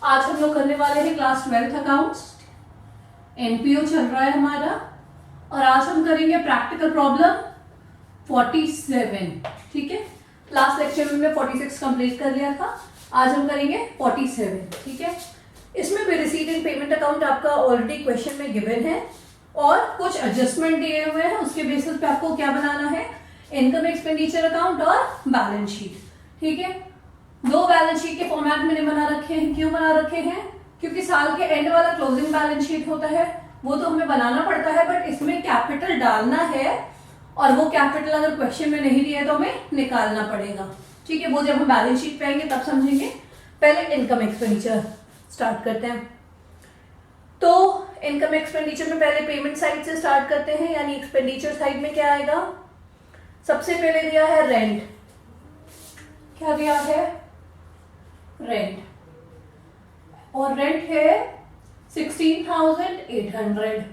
आज हम लोग करने वाले हैं क्लास 12th अकाउंट्स। एनपीओ चल रहा है हमारा और आज हम करेंगे प्रैक्टिकल प्रॉब्लम 47। ठीक है, लास्ट लेक्चर में हमने 46 कंप्लीट कर लिया था, आज हम करेंगे 47। ठीक है, इसमें भी रिसीट एंड पेमेंट अकाउंट आपका ऑलरेडी क्वेश्चन में गिवन है और कुछ एडजस्टमेंट दिए हुए हैं, उसके बेसिस पे आपको क्या बनाना है, इनकम एक्सपेंडिचर अकाउंट और बैलेंस शीट। ठीक है, दो बैलेंस शीट के फॉर्मेट मैंने बना रखे हैं। क्यों बना रखे हैं? क्योंकि साल के एंड वाला क्लोजिंग बैलेंस शीट होता है, वो तो हमें बनाना पड़ता है, बट इसमें कैपिटल डालना है और वो कैपिटल अगर क्वेश्चन में नहीं दिया है तो हमें निकालना पड़ेगा। ठीक है, वो जब हम बैलेंस शीट पे आएंगे तब समझेंगे। पहले इनकम एक्सपेंडिचर स्टार्ट करते हैं। तो इनकम एक्सपेंडिचर में पहले पेमेंट साइड से स्टार्ट करते हैं, यानी एक्सपेंडिचर साइड में क्या आएगा? सबसे पहले दिया है रेंट। क्या दिया है? रेंट, और रेंट है 16,800।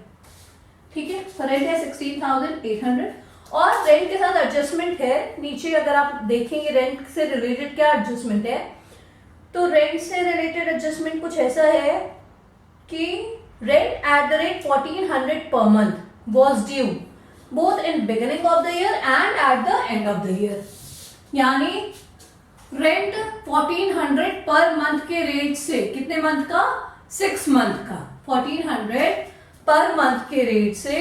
ठीक है, रेंट है 16,800 और रेंट के साथ एडजस्टमेंट है नीचे। अगर आप देखेंगे रेंट से रिलेटेड क्या एडजस्टमेंट है, तो रेंट से रिलेटेड एडजस्टमेंट कुछ ऐसा है कि rent at the rate 1400 per month was due both in beginning of the year and at the end of the year. यानी रेंट 1400 पर मंथ के रेट से, कितने मंथ का? 6 मंथ का। 1400 पर मंथ के रेट से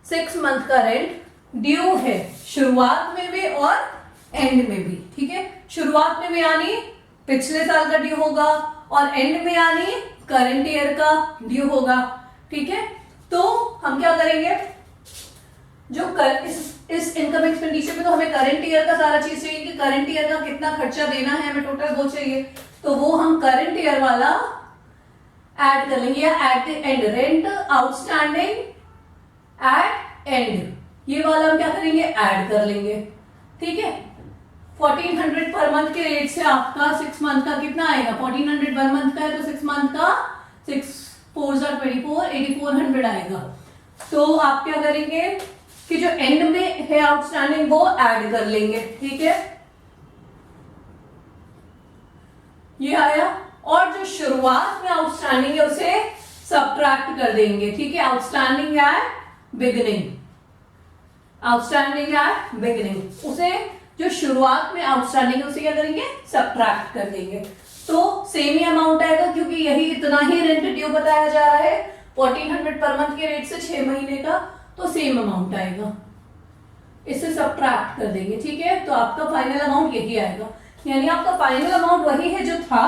6 मंथ का rent due है, शुरुआत में भी और एंड में भी। ठीक है, शुरुआत में भी यानी पिछले साल का ड्यू होगा और एंड में यानी करंट ईयर का ड्यू होगा। ठीक है, तो हम क्या करेंगे, जो इस इनकम एक्सपेंडिचर में तो हमें करंट ईयर का सारा चीज चाहिए कि करंट ईयर का कितना खर्चा देना है, हमें टोटल वो चाहिए, तो वो हम करंट ईयर वाला ऐड कर लेंगे। या eight the and, rent outstanding at and, ये वाला हम क्या करेंगे, ऐड कर लेंगे। ठीक है, 1400 पर मंथ के रेट से आपका 6 मंथ का कितना आएगा? 1400 पर मंथ का है तो 6 मंथ का 6 4 24 8400 आएगा। तो आप क्या करेंगे कि जो एंड में है आउटस्टैंडिंग वो ऐड कर लेंगे। ठीक है, ये आया, और जो शुरुआत में आउटस्टैंडिंग है उसे सबट्रैक्ट कर देंगे। ठीक है, outstanding at beginning, outstanding at beginning, उसे जो शुरुआत में आउटस्टैंडिंग है उसे क्या करेंगे, सबट्रैक्ट कर देंगे। तो सेम ही अमाउंट आएगा क्योंकि यही इतना ही रेंट ड्यू बताया जा रहा है 1400 पर मंथ के रेट से 6 महीने का, तो सेम अमाउंट आएगा, इसे सबट्रैक्ट कर देंगे। ठीक है, तो आपका फाइनल अमाउंट यही आएगा, यानी आपका फाइनल अमाउंट वही है जो था,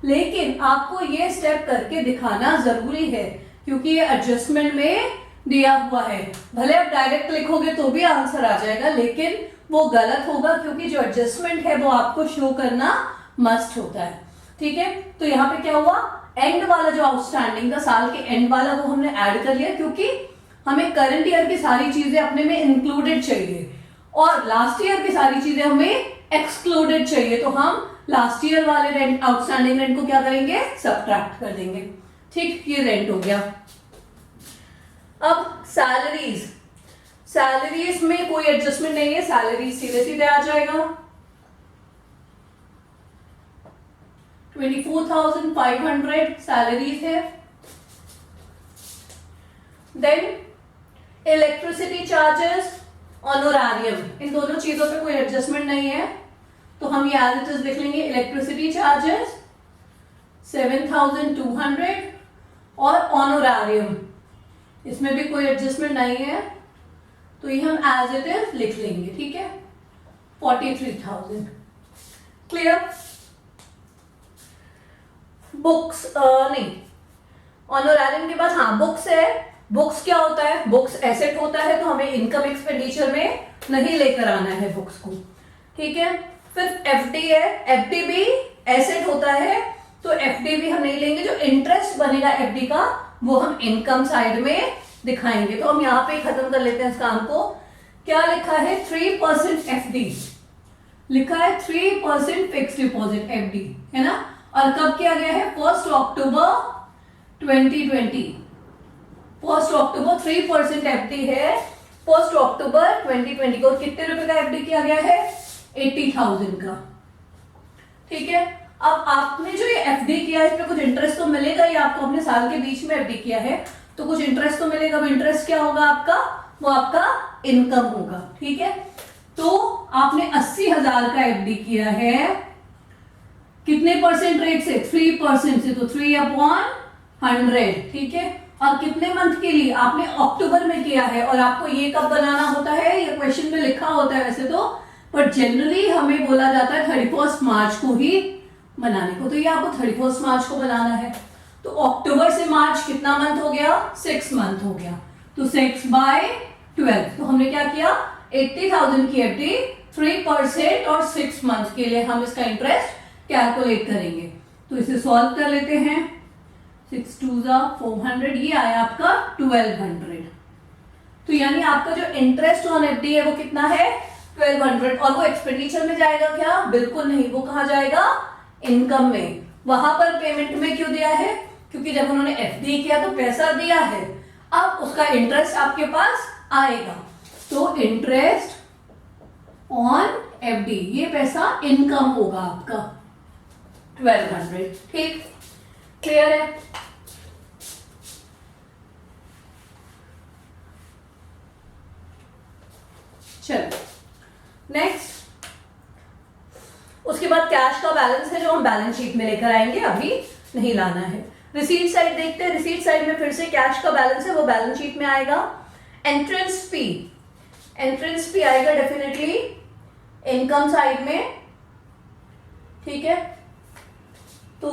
लेकिन आपको ये स्टेप करके दिखाना जरूरी है क्योंकि ये एडजस्टमेंट में दिया हुआ है। भले आप डायरेक्ट लिखोगे तो भी आंसर आ जाएगा, लेकिन वो गलत होगा क्योंकि जो एडजस्टमेंट है वो आपको शो करना मस्ट होता है। ठीक है, तो यहाँ पे क्या हुआ, एंड वाला जो आउटस्टैंडिंग का साल के एंड वाला वो हमने ऐड कर लिया क्योंकि हमें करंट ईयर की सारी चीजें अपने में इंक्लूडेड चाहिए और लास्ट ईयर की सारी चीजें हमें एक्सक्लूडेड चाहिए, तो हम लास्ट ईयर वाले रेंट, आउटस्टैंडिंग रेंट को क्या करेंगे, सबट्रैक्ट कर देंगे। ठीक, ये रेंट हो गया। अब सैलरीज, सैलरीज में कोई एडजस्टमेंट नहीं है, सैलरी सीधे सीधे आ जाएगा। 24,500 सैलरीज है। देन इलेक्ट्रिसिटी चार्जेस, ऑनोरारियम, इन दोनों चीजों पे कोई एडजस्टमेंट नहीं है, तो हम ये एज इट इज लिख लेंगे। इलेक्ट्रिसिटी चार्जेस 7,200 और ऑनोरारियम, इसमें भी कोई एडजस्टमेंट नहीं है, तो ये हम एज इट इज लिख लेंगे। ठीक है, 43,000। क्लियर? बुक्स नहीं, ऑनोरारियम के बाद हाँ बुक्स है। बुक्स क्या होता है? बुक्स एसेट होता है, तो हमें इनकम एक्सपेंडिचर में नहीं लेकर आना है बुक्स को। ठीक है, फिर एफडी है, एफडी भी एसेट होता है, तो एफडी भी हम नहीं लेंगे। जो इंटरेस्ट बनेगा एफडी का वो हम इनकम साइड में दिखाएंगे, तो हम यहाँ पे खत्म कर लेते हैं इस काम को। क्या लिखा है? 3% एफडी लिखा है, 3% फिक्स डिपॉजिट एफडी है ना, और कब किया गया है? 1 अक्टूबर 2020। 1 अक्टूबर 3% एफडी है, 1 अक्टूबर 2020 को। कितने रुपए का एफडी किया गया है? 80,000 का। ठीक है, अब आपने जो ये एफडी किया है इस पे कुछ इंटरेस्ट तो मिलेगा ही, आपको अपने साल के बीच में एफडी किया है तो कुछ इंटरेस्ट तो मिलेगा। अब इंटरेस्ट क्या होगा आपका, वो आपका इनकम होगा, ठीक है। तो आपने 80,000 का एफडी किया है, कितने परसेंट रेट से, 3% से, तो 3/100, ठीक है। और कितने मंथ के लिए, आपने अक्टूबर में किया है, और आपको ये कब बनाना होता है, ये क्वेश्चन में लिखा होता है वैसे तो, पर जनरली हमें बोला जाता है 31 मार्च को ही बनाने को, तो ये आपको 31 मार्च को बनाना है। तो अक्टूबर से मार्च कितना मंथ हो गया, 6 मंथ हो गया, तो 6/12। तो हमने क्या किया, 80,000 की एफडी 3% और 6 मंथ के लिए हम इसका इंटरेस्ट कैलकुलेट करेंगे। तो इसे सॉल्व कर लेते हैं, 6 2 400, ये आया आपका 1200। तो यानी आपका जो इंटरेस्ट ऑन एफडी है वो कितना है, 1200, और वो एक्सपेंडिचर में जाएगा क्या, बिल्कुल नहीं, वो कहाँ जाएगा, इनकम में। वहां पर पेमेंट में क्यों दिया है, क्योंकि जब उन्होंने एफडी किया तो पैसा दिया है, अब उसका इंटरेस्ट आपके पास आएगा, तो इंटरेस्ट ऑन एफडी, ये पैसा इनकम होगा आपका 1200, ठीक, क्लियर है। चलो नेक्स्ट, उसके बाद कैश का बैलेंस है जो हम बैलेंस शीट में लेकर आएंगे, अभी नहीं लाना है। रिसीट साइड देखते हैं, रिसीट साइड में फिर से कैश का बैलेंस है वो बैलेंस शीट में आएगा। एंट्रेंस फी, एंट्रेंस फी आएगा डेफिनेटली इनकम साइड में, ठीक है। तो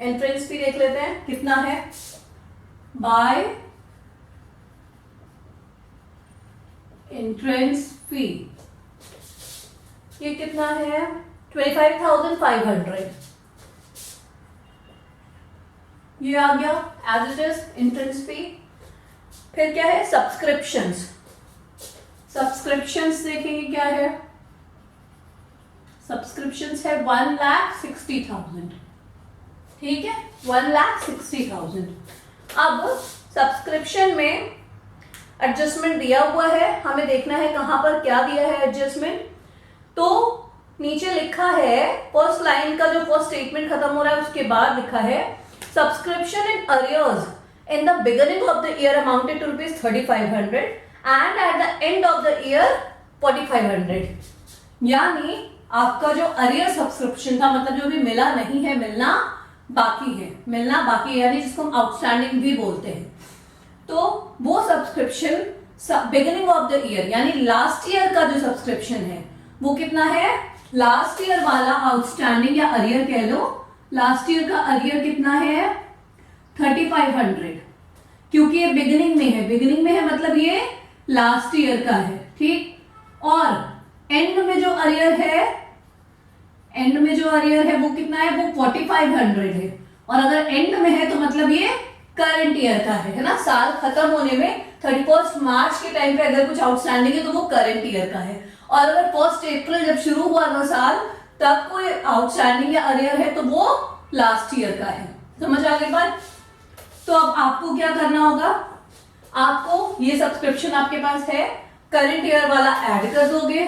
एंट्रेंस फी देख लेते हैं कितना है, बाय एंट्रेंस फी, ये कितना है 25,500, ये आ गया as it is entrance fee. फिर क्या है, सब्सक्रिप्शंस, सब्सक्रिप्शंस देखेंगे क्या है, सब्सक्रिप्शंस है 1,60,000, ठीक है, 1,60,000। अब सब्सक्रिप्शन में एडजस्टमेंट दिया हुआ है, हमें देखना है कहां पर क्या दिया है एडजस्टमेंट। तो नीचे लिखा है, फर्स्ट लाइन का जो फर्स्ट स्टेटमेंट खत्म हो रहा है उसके बाद लिखा है subscription in arrears in the beginning of the year amounted to ₹3,500 and at the end of the year 4,500। यानी आपका जो अरियर सब्सक्रिप्शन था, मतलब जो भी मिला नहीं है, मिलना बाकी है, मिलना बाकी है, यानी जिसको हम आउटस्टैंडिंग भी बोलते हैं, तो वो subscription beginning of the year यानी लास्ट ईयर का जो सब्सक्रिप्शन है वो कितना है, लास्ट ईयर वाला आउटस्टैंडिंग या अरियर कह लो, लास्ट ईयर का अरियर कितना है 3,500, क्योंकि ये बिगिनिंग में है, बिगिनिंग में है मतलब ये लास्ट ईयर का है, ठीक। और एंड में जो अरियर है, एंड में जो अरियर है वो कितना है, वो 4,500 है, और अगर एंड में है तो मतलब ये करंट ईयर का है ना, साल खत्म होने में 31 मार्च के टाइम पे अगर कुछ आउटस्टैंडिंग है तो वो करंट ईयर का है, और अगर 1 अप्रैल जब शुरू हुआ ना साल तब कोई आउटस्टैंडिंग या अरियर है तो वो लास्ट ईयर का है। समझ आ गई बात। तो अब आपको क्या करना होगा, आपको ये सब्सक्रिप्शन आपके पास है, करंट ईयर वाला ऐड कर दोगे,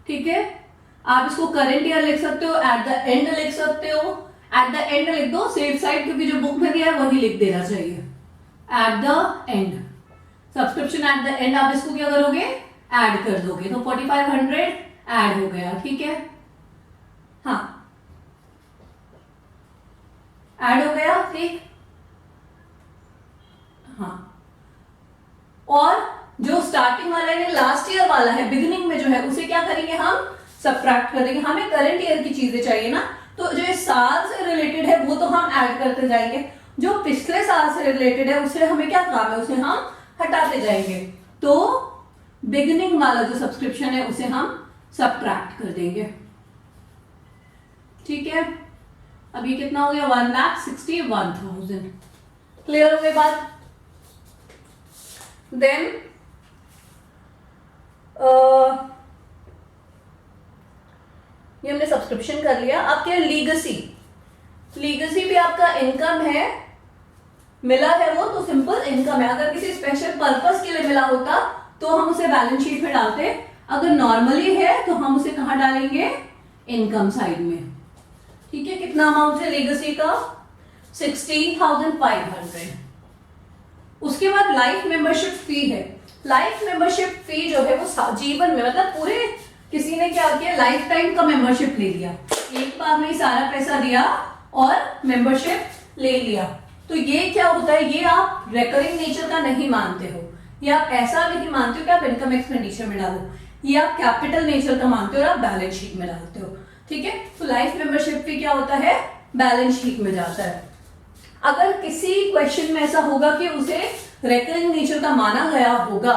ठीक है। आप इसको करंट ईयर लिख सकते हो, एट द एंड लिख सकते हो, एट द एंड लिख दो सेफ साइड, क्योंकि जो बुक में दिया है वही लिख देना चाहिए, eight the and, subscription eight the and. आप इसको क्या करोगे, ऐड कर दोगे, तो 4,500 ऐड हो गया, ठीक है, हाँ ऐड हो गया, ठीक, हाँ। और जो स्टार्टिंग वाला है लास्ट ईयर वाला है, बिगिनिंग में जो है उसे क्या करेंगे हम, सब्ट्रैक्ट कर देंगे। हमें करंट ईयर की चीजें चाहिए ना, तो जो इस साल से रिलेटेड है वो तो हम ऐड करते जाएंगे, जो पिछले साल से रिलेटेड है उससे हमें क्या काम है, उसे हम हटाते जाएंगे। तो बिगिनिंग वाला जो सब्सक्रिप्शन है उसे हम सब्ट्रैक्ट कर देंगे, ठीक है। अब ये कितना हो गया, 1,61,000। क्लियर हो गई बात। देन ये हमने सब्सक्रिप्शन कर लिया। अब क्या, लीगेसी, लीगेसी भी आपका इनकम है, मिला है वो तो सिंपल इनकम है। अगर किसी स्पेशल पर्पस के लिए मिला होता तो हम उसे बैलेंस शीट में डालते, अगर नॉर्मली है तो हम उसे कहां डालेंगे, इनकम साइड में, ठीक है, कितना अमाउंट है लेगेसी का? 16,500। उसके बाद लाइफ मेंबरशिप फी है। लाइफ मेंबरशिप फी जो है वो जीवन में, मतलब पूरे, किसी ने क्या किया, लाइफ टाइम का मेंबरशिप ले लिया, एक बार में ही सारा पैसा दिया और मेंबरशिप ले लिया। तो ये क्या होता है, ये आप रेकरिंग नेचर का नहीं मानते हो, ये आप ऐसा नहीं मानते हो कि आप इनकम एक्सपेंडिचर में डालो, ये आप कैपिटल नेचर का मानते हो और आप बैलेंस शीट में डालते हो। ठीक है, तो लाइफ मेंबरशिप फी क्या होता है, बैलेंस शीट में जाता है। अगर किसी क्वेश्चन में ऐसा होगा कि उसे रेकरिंग नेचर का माना गया होगा,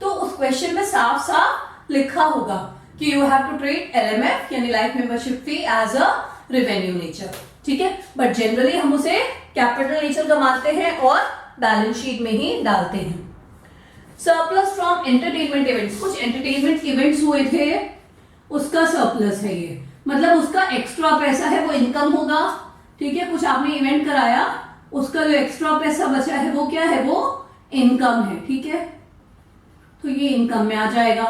तो उस क्वेश्चन में साफ साफ लिखा होगा कि you have to treat LMF यानी life membership fee as a revenue nature. ठीक है, बट जनरली हम उसे कैपिटल नेचर का मानते हैं और बैलेंस शीट में ही डालते हैं। सरप्लस फ्रॉम एंटरटेनमेंट इवेंट्स, कुछ एंटरटेनमेंट इवेंट्स हुए थे, उसका सरप्लस है ये, मतलब उसका एक्स्ट्रा पैसा है, वो इनकम होगा। ठीक है, कुछ आपने इवेंट कराया, उसका जो एक्स्ट्रा पैसा बचा है वो क्या है, वो इनकम है। ठीक है, तो ये इनकम में आ जाएगा।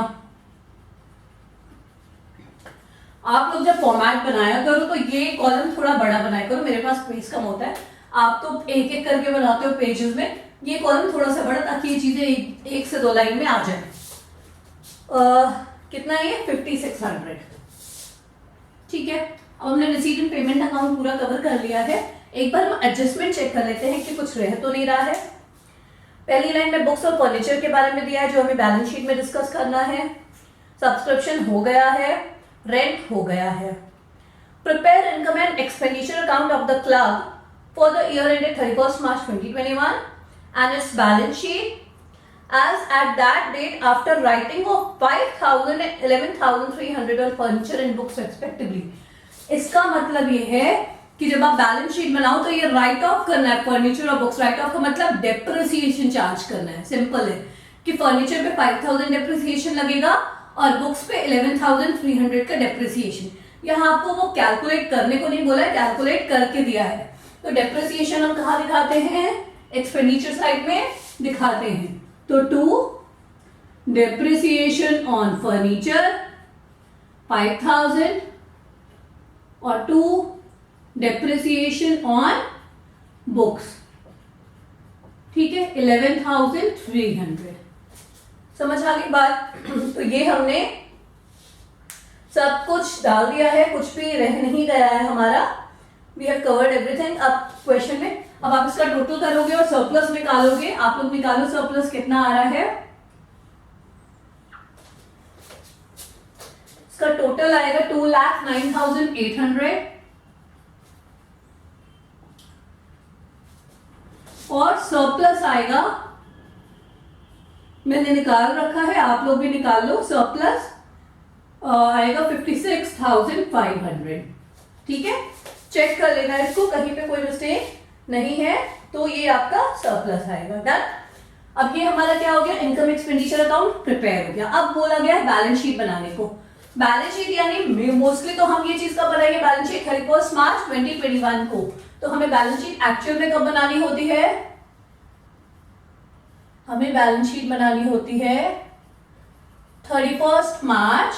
आप लोग जब फॉर्मेट बनाया करो तो ये कॉलम थोड़ा बड़ा बनाया करो, मेरे पास पेज कम होता है, आप तो एक एक करके बनाते हो पेजेस में, ये कॉलम थोड़ा सा बड़ा, ताकि ये चीजें एक से दो लाइन में आ जाए। कितना ये 5600। ठीक है, अब हमने रिसीट एंड पेमेंट अकाउंट पूरा कवर कर लिया है। एक बार हम एडजस्टमेंट चेक कर लेते हैं कि कुछ रह तो नहीं रहा है। पहली लाइन में बुक्स और फर्नीचर के बारे में दिया है जो हमें बैलेंस शीट में डिस्कस करना है। सब्सक्रिप्शन हो गया है, रेंट हो गया है। Prepare income and expenditure account of the club for the year ended 31 March 2021 and its balance sheet as at that date after writing of 5,000 and 11,300 on furniture and books respectively। इसका मतलब ये है कि जब आप बैलेंस शीट बनाओ तो ये राइट ऑफ करना है फर्नीचर और बुक्स। राइट ऑफ का मतलब डेप्रिसिएशन चार्ज करना है। सिंपल है कि फर्नीचर पे 5,000 डेप्रिसिएशन लगेगा और बुक्स पे 11,300 का डेप्रिसिएशन। यहाँ आपको वो कैलकुलेट करने को नहीं बोला है, कैलकुलेट करके दिया है। तो डेप्रिसिएशन हम कहाँ दिखाते हैं, एक्सपेंडिचर साइड में दिखाते हैं। तो 2 डेप्रिसिएशन ऑन फर्नीचर 5,000 और 2 डेप्रिसिएशन ऑन बुक्स। ठीक है, 11,300। समझ आ गई बात? तो ये हमने सब कुछ डाल दिया है, कुछ भी रह नहीं गया है हमारा। We have covered everything. अब क्वेश्चन में अब आप इसका टोटल करोगे और सरप्लस निकालोगे। आप लोग निकालो सरप्लस कितना आ रहा है। इसका टोटल आएगा 2,09,800 और सरप्लस आएगा, मैंने निकाल रखा है, आप लोग भी निकाल लो। सरप्लस आएगा 56,500। ठीक है, चेक कर लेना इसको, कहीं पे कोई मिस्टेक नहीं है। तो ये आपका सरप्लस आएगा। डन। अब ये हमारा क्या हो गया, इनकम एक्सपेंडिचर अकाउंट प्रिपेयर हो गया। अब बोला गया है बैलेंस शीट बनाने को। बैलेंस शीट यानी मोस्टली तो हम ये चीज कब बनाएंगे, बैलेंस शीट 31 March 2021 को। तो हमें बैलेंस शीट एक्चुअल में कब बनानी होती है, हमें बैलेंस शीट बनानी होती है 31 March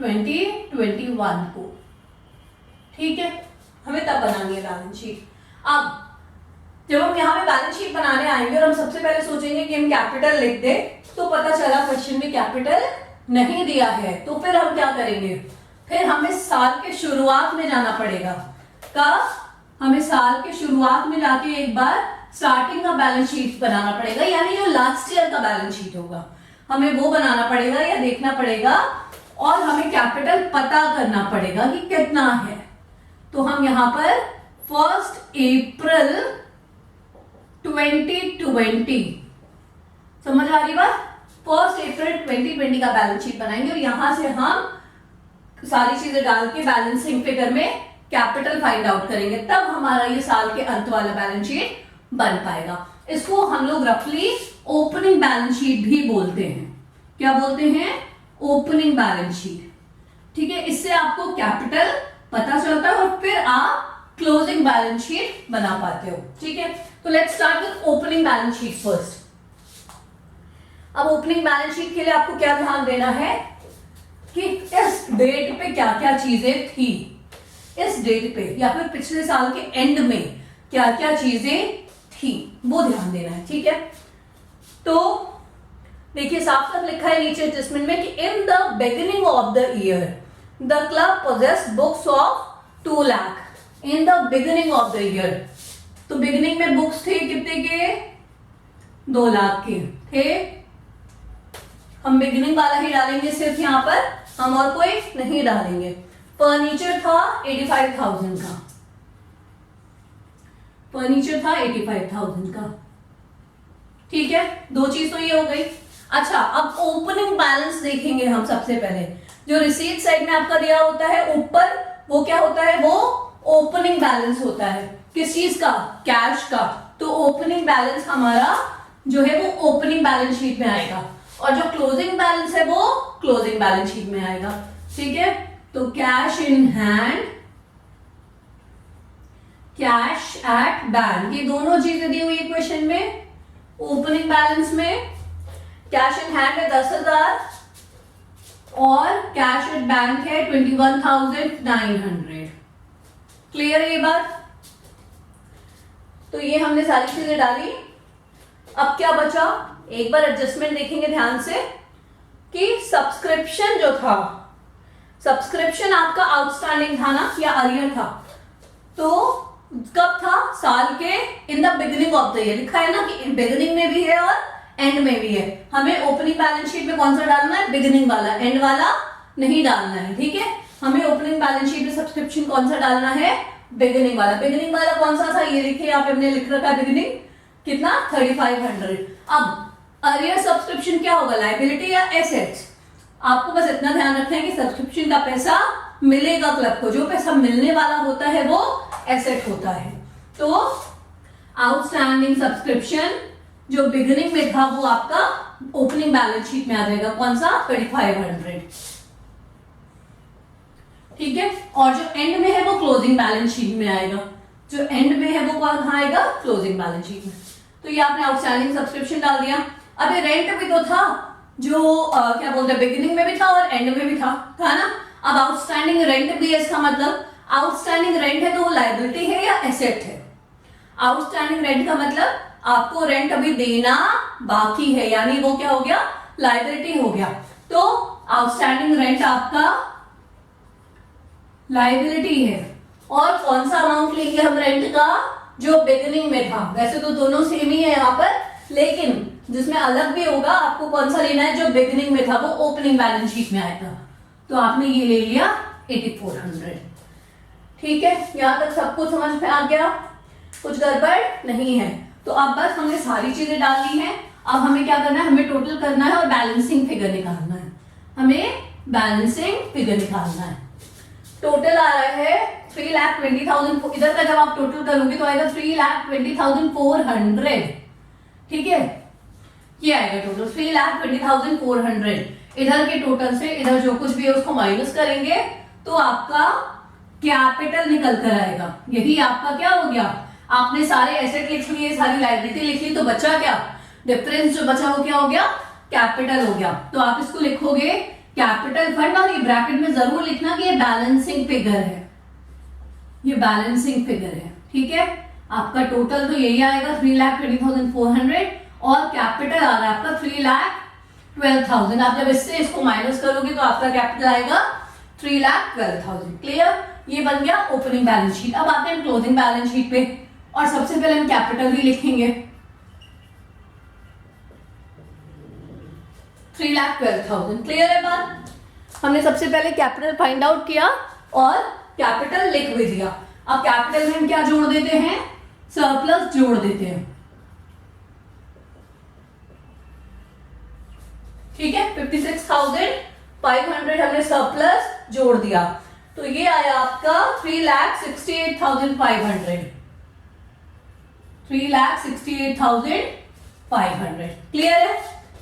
2021 को। ठीक है, हमें तब बनानी है बैलेंस शीट। अब जब हम यहाँ पे बैलेंस शीट बनाने आएंगे और हम सबसे पहले सोचेंगे कि हम कैपिटल लिख दे, तो पता चला क्वेश्चन में कैपिटल नहीं दिया है। तो फिर हम क्या करेंगे, फिर हमें साल के शुरुआत में जाना पड़ेगा। कब, हमें साल के शुरुआत में जाके एक बार स्टार्टिंग का बैलेंस शीट बनाना पड़ेगा, यानी जो लास्ट ईयर का बैलेंस शीट होगा हमें वो बनाना पड़ेगा या देखना पड़ेगा। और हमें कैपिटल पता करना पड़ेगा कि कितना है। तो हम यहां पर 1 April 2020, समझ आ रही बात, 1 April 2020 का बैलेंस शीट बनाएंगे और यहां से हम सारी चीजें डाल के बैलेंसिंग फिगर में कैपिटल फाइंड आउट करेंगे, तब हमारा ये साल के अंत वाला बैलेंस शीट बन पाएगा। इसको हम लोग रफली ओपनिंग बैलेंस शीट भी बोलते हैं। क्या बोलते हैं, ओपनिंग बैलेंस शीट। ठीक है, इससे आपको कैपिटल पता चलता है और फिर आप क्लोजिंग बैलेंस शीट बना पाते हो। ठीक है, तो let's start with opening balance sheet first. अब ओपनिंग बैलेंस शीट के लिए आपको क्या ध्यान देना है कि इस डेट पे क्या क्या चीजें थी। इस डेट पे या फिर पिछले साल के एंड में क्या क्या चीजें थी वो ध्यान देना है, ठीक है। तो देखिए साफ साफ लिखा है नीचे एडजस्टमेंट में कि in the beginning of the year the club possess books of 2 lakh in the beginning of the year. तो बिगिनिंग में बुक्स थे कितने के? 2 लाख के थे। हम बिगिनिंग वाला ही डालेंगे सिर्फ यहां पर, हम और कोई नहीं डालेंगे। फर्नीचर था 85,000 का, फर्नीचर था 85,000 का, ठीक है। 2 चीज तो ये हो गई। अच्छा अब ओपनिंग बैलेंस देखेंगे हम सबसे पहले। जो रिसीट साइड में आपका दिया होता है ऊपर, वो क्या होता है? वो ओपनिंग बैलेंस होता है। किस चीज का? कैश का। तो ओपनिंग बैलेंस हमारा जो है वो ओपनिंग बैलेंस शीट में आएगा, और जो क्लोजिंग बैलेंस है वो क्लोजिंग बैलेंस शीट में आएगा, ठीक है। तो cash in hand, cash at bank, ये दोनों चीजें दी हुई है क्वेश्चन में। ओपनिंग बैलेंस में कैश इन हैंड है 10,000 और कैश एट बैंक है 21,900। क्लियर है ये बात? तो ये हमने सारी चीजें डाली। अब क्या बचा? एक बार एडजस्टमेंट देखेंगे ध्यान से कि सब्सक्रिप्शन जो था, सब्सक्रिप्शन आपका आउटस्टैंडिंग था ना या अरियर था, तो कब था? साल के इन the beginning of the year. लिखा है ना कि बिगिनिंग में भी है और एंड में भी है। हमें ओपनिंग बैलेंस शीट में कौन सा डालना है? बिगिनिंग वाला, एंड वाला नहीं डालना है, ठीक है। हमें ओपनिंग बैलेंस शीट में सब्सक्रिप्शन कौन सा डालना है? बिगिनिंग वाला। बिगिनिंग वाला कौन सा था? ये देखिए यहाँ पे हमने लिख रखा है बिगिनिंग कितना? 3500। अब अरियर सब्सक्रिप्शन क्या होगा? लायबिलिटी या एसेट्स? आपको बस इतना ध्यान रखना है कि सब्सक्रिप्शन का पैसा मिलेगा क्लब को, जो पैसा मिलने वाला होता है वो एसेट होता है। तो आउटस्टैंडिंग सब्सक्रिप्शन जो बिगिनिंग में था वो आपका ओपनिंग बैलेंस शीट में आ जाएगा। कौन सा? 3500, ठीक है। और जो एंड में है वो क्लोजिंग बैलेंस शीट में आएगा। जो एंड में है वो कहां आएगा? क्लोजिंग बैलेंस शीट में। तो ये आपने आउटस्टैंडिंग सब्सक्रिप्शन डाल दिया। अब ये रेंट भी तो था, जो क्या बोलते हैं, बिगिनिंग में भी था और एंड में भी था ना। अब आउटस्टैंडिंग रेंट भी है, इसका मतलब आउटस्टैंडिंग रेंट है तो वो लायबिलिटी है या एसेट है? आउटस्टैंडिंग रेंट का मतलब आपको रेंट अभी देना बाकी है, यानी वो क्या हो गया? लायबिलिटी हो गया। तो आउटस्टैंडिंग रेंट आपका लायबिलिटी है। और कौन सा अमाउंट लेंगे हम रेंट का? जो बिगिनिंग में था। वैसे तो दोनों सेम ही है यहाँ पर, लेकिन जिसमें अलग भी होगा आपको कौन सा लेना है? जो बिगिनिंग में था वो ओपनिंग बैलेंस शीट में आएगा। तो आपने ये ले लिया 8400, ठीक है। यहां तक सबको समझ में आ गया? कुछ गड़बड़ नहीं है। तो अब बस हमने सारी चीजें डाल ली हैं। अब हमें क्या करना है? हमें टोटल करना है और बैलेंसिंग फिगर निकालना है। हमें बैलेंसिंग फिगर निकालना है। टोटल आ रहा है 3,20,000। इधर का जब आप टोटल करोगे तो आएगा 3,20,400, ठीक है। ये आएगा टोटल 3,20,400। इधर के टोटल से इधर जो कुछ भी है उसको माइनस करेंगे तो आपका कैपिटल निकल कर आएगा। यही आपका क्या हो गया? आपने सारे एसेट लिख लिए, सारी लायबिलिटी लिख ली, तो बचा क्या? डिफरेंस जो बचा वो क्या हो गया? कैपिटल हो गया। तो आप इसको लिखोगे कैपिटल फंड, और ये ब्रैकेट में जरूर लिखना कि ये बैलेंसिंग फिगर है, ये बैलेंसिंग फिगर है, ठीक है। आपका टोटल तो यही आएगा 3,20,400 और कैपिटल आ रहा है आपका 3,12,000। आप जब इससे इसको माइनस करोगे तो आपका कैपिटल आएगा 3,12,000। क्लियर? ये बन गया ओपनिंग बैलेंस शीट। अब आते हैं क्लोजिंग बैलेंस शीट पे, और सबसे पहले हम कैपिटल ही लिखेंगे 3,12,000। क्लियर है बात? हमने सबसे पहले कैपिटल फाइंड आउट किया और कैपिटल लिख भी दिया। अब कैपिटल में हम क्या जोड़ देते हैं? सरप्लस जोड़ देते हैं, ठीक है। 56,500 हमने सरप्लस जोड़ दिया, तो ये आया आपका 3,68,500। 3,68,500। क्लियर है?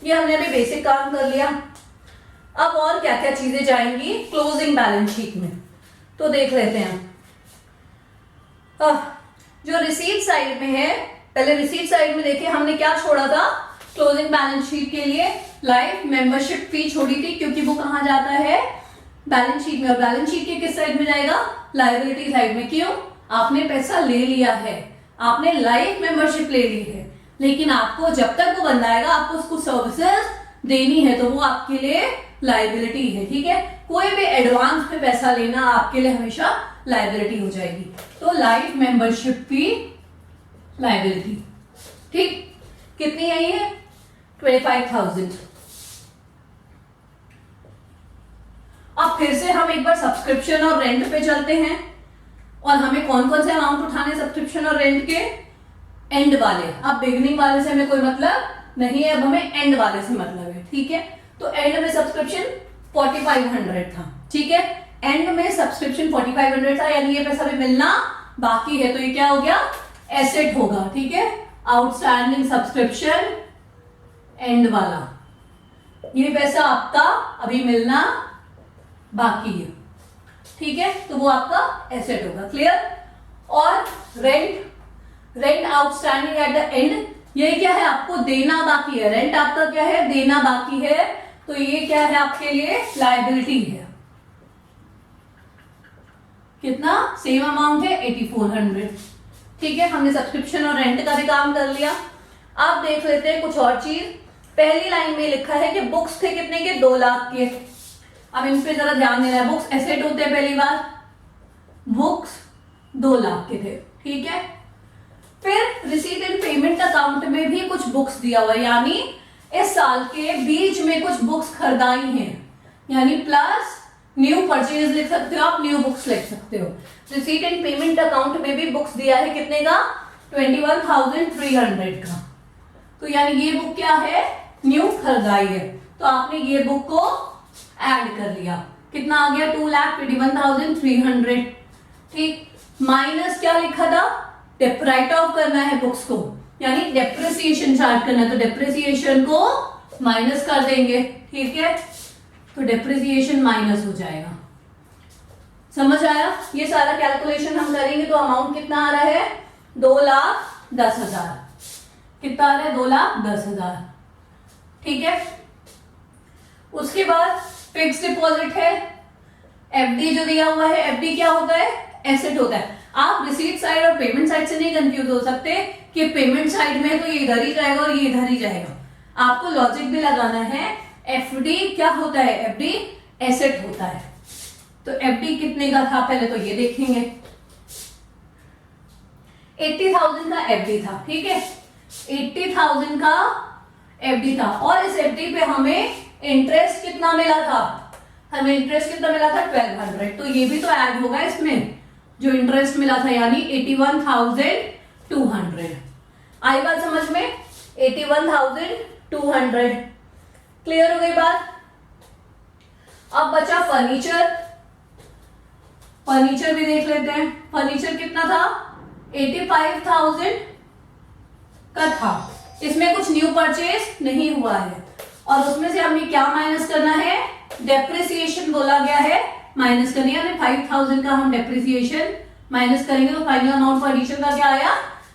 ये हमने अभी बेसिक काम कर लिया। अब और क्या क्या चीजें जाएंगी क्लोजिंग बैलेंस शीट में, तो देख लेते हैं। जो रिसीट साइड में है, पहले रिसीट साइड में देखिए हमने क्या छोड़ा था क्लोजिंग बैलेंस शीट के लिए? लाइफ मेंबरशिप फी छोड़ी थी, क्योंकि वो कहां जाता है? बैलेंस शीट में। और बैलेंस शीट के किस साइड में जाएगा? लायबिलिटी साइड में। क्यों? आपने पैसा ले लिया है, आपने लाइफ मेंबरशिप ले ली है, लेकिन आपको जब तक वो बंदा आएगा आपको उसको सर्विसेज देनी है, तो वो आपके लिए लायबिलिटी है। ठीक है, कोई भी एडवांस में पैसा लेना आपके लिए हमेशा लायबिलिटी हो जाएगी। तो लाइफ मेंबरशिप भी लायबिलिटी। ठीक, कितनी है ये? 25,000। अब फिर से हम एक बार सब्सक्रिप्शन और रेंट पे चलते हैं, और हमें कौन कौन से अमाउंट उठाने सब्सक्रिप्शन और रेंट के? एंड वाले। अब बिगिनिंग वाले से हमें कोई मतलब नहीं है, अब हमें एंड वाले से मतलब है। ठीक है, तो एंड में सब्सक्रिप्शन 4500 था। ठीक है, एंड में सब्सक्रिप्शन 4500 था, यानी ये पैसा भी मिलना बाकी है, तो ये क्या हो गया? एसेट होगा। ठीक है, आउटस्टैंडिंग सब्सक्रिप्शन एंड वाला, ये पैसा आपका अभी मिलना बाकी है। ठीक है, तो वो आपका एसेट होगा। क्लियर? और rent outstanding at the and, ये क्या है? आपको देना बाकी है। रेंट आपका क्या है? देना बाकी है, तो ये क्या है? आपके लिए लायबिलिटी है। कितना? सेम अमाउंट है 8400। ठीक है, हमने सब्सक्रिप्शन और रेंट का भी काम कर लिया। अब देख लेते हैं कुछ और चीज। पहली लाइन में लिखा है कि बुक्स थे कितने के? 2 लाख के। अब इन पे जरा ध्यान देना है। बुक्स एसेट होते हैं, पहली बार बुक्स 2 लाख के थे। ठीक है, फिर रिसीट एंड पेमेंट अकाउंट में भी कुछ बुक्स दिया हुआ है, यानी इस साल के बीच में कुछ बुक्स खरीदाई हैं, यानी प्लस न्यू परचेज लिख सकते हो आप, न्यू बुक्स लिख सकते हो। रिसीट एंड पेमेंट अकाउंट में भी बुक्स दिया है, कितने का? 21,300 का। तो यानी ये बुक क्या है? न्यू खरीदाई है, तो आपने ये बुक को ऐड कर लिया। कितना आ गया? 2,21,300। ठीक, माइनस क्या लिखा था? राइट ऑफ करना है बुक्स को, यानी डेप्रिसिएशन चार्ज करना है, तो डेप्रिसिएशन को माइनस कर देंगे। ठीक है, तो डेप्रिसिएशन माइनस हो जाएगा। समझ आया? ये सारा कैलकुलेशन हम करेंगे तो अमाउंट कितना आ रहा है? 2,10,000। कितना आ रहा है? 2,10,000। ठीक है, उसके बाद फिक्स डिपॉजिट है, एफडी जो दिया हुआ है। एफडी क्या होता है? एसेट होता है। आप रिसीट साइड और पेमेंट साइड से नहीं कंफ्यूज हो सकते कि पेमेंट साइड में है तो ये इधर ही जाएगा और ये इधर ही जाएगा। आपको लॉजिक भी लगाना है। एफडी क्या होता है? एफडी एसेट होता है। तो एफडी कितने का था पहले तो ये देखेंगे। 80,000 का एफडी था। ठीक है, 80,000 का एफडी था, और इस एफडी पे हमें इंटरेस्ट कितना मिला था? हमें इंटरेस्ट कितना मिला था? 1200। तो ये भी तो ऐड होगा इसमें, जो इंटरेस्ट मिला था, यानी 81,200। आई बात समझ में? 81,200। क्लियर हो गई बात? अब बचा फर्नीचर। फर्नीचर भी देख लेते हैं। फर्नीचर कितना था? 85,000 का था। इसमें कुछ न्यू परचेज नहीं हुआ है, और उसमें से हमें क्या माइनस करना है? डेप्रिसिएशन बोला गया है, माइनस करनी है। 5,000 का हम डेप्रिसिएशन माइनस करेंगे, तो फाइनल अमाउंट फर्नीचर का क्या आया?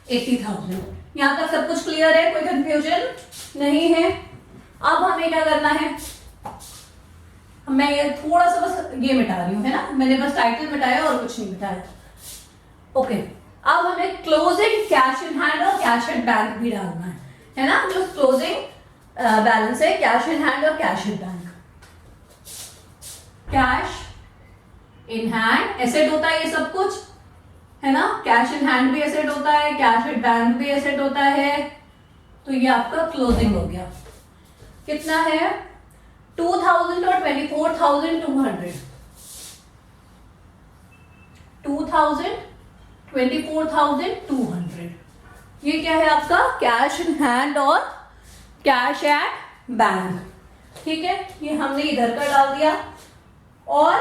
80,000। यहां तक सब कुछ क्लियर है? कोई कंफ्यूजन नहीं है? अब हमें क्या करना है? मैं ये थोड़ा सा बस ये मिटा रही हूँ, है ना? मैंने बस टाइटल मिटाया और कुछ नहीं मिटाया। ओके, अब हमें क्लोजिंग कैश इन हैंड और कैश एट बैंक भी डालना है ना? जो क्लोजिंग बैलेंस है, कैश इन हैंड और cash at bank. Cash in hand asset होता है ये सब कुछ, है ना? कैश इन हैंड भी एसेट होता है, कैश एट बैंक भी एसेट होता है, तो ये आपका क्लोजिंग हो गया। कितना है? 2,000 और 24,200। 2,000, 24,200। ये क्या है आपका? कैश इन हैंड और कैश एट बैंक। ठीक है, ये हमने इधर का डाल दिया, और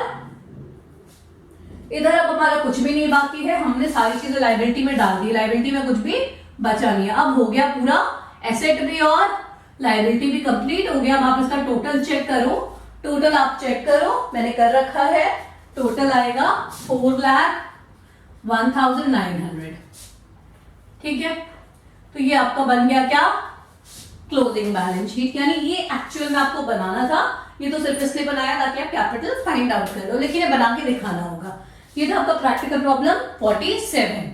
इधर अब हमारा कुछ भी नहीं बाकी है। हमने सारी चीजें लायबिलिटी में डाल दी, लायबिलिटी में कुछ भी बचा नहीं है। अब हो गया पूरा, एसेट भी और लायबिलिटी भी कंप्लीट हो गया। अब आप इसका टोटल चेक करो। टोटल आप चेक करो, मैंने कर रखा है। टोटल आएगा 4,01,900। ठीक है, तो ये आपका बन गया क्या? Closing balance sheet. यानी ये एक्चुअल में आपको बनाना था, ये तो सिर्फ इसलिए बनाया ताकि आप कैपिटल फाइंड आउट कर लो, लेकिन ये बना के दिखाना होगा। ये था आपका प्रैक्टिकल प्रॉब्लम 47।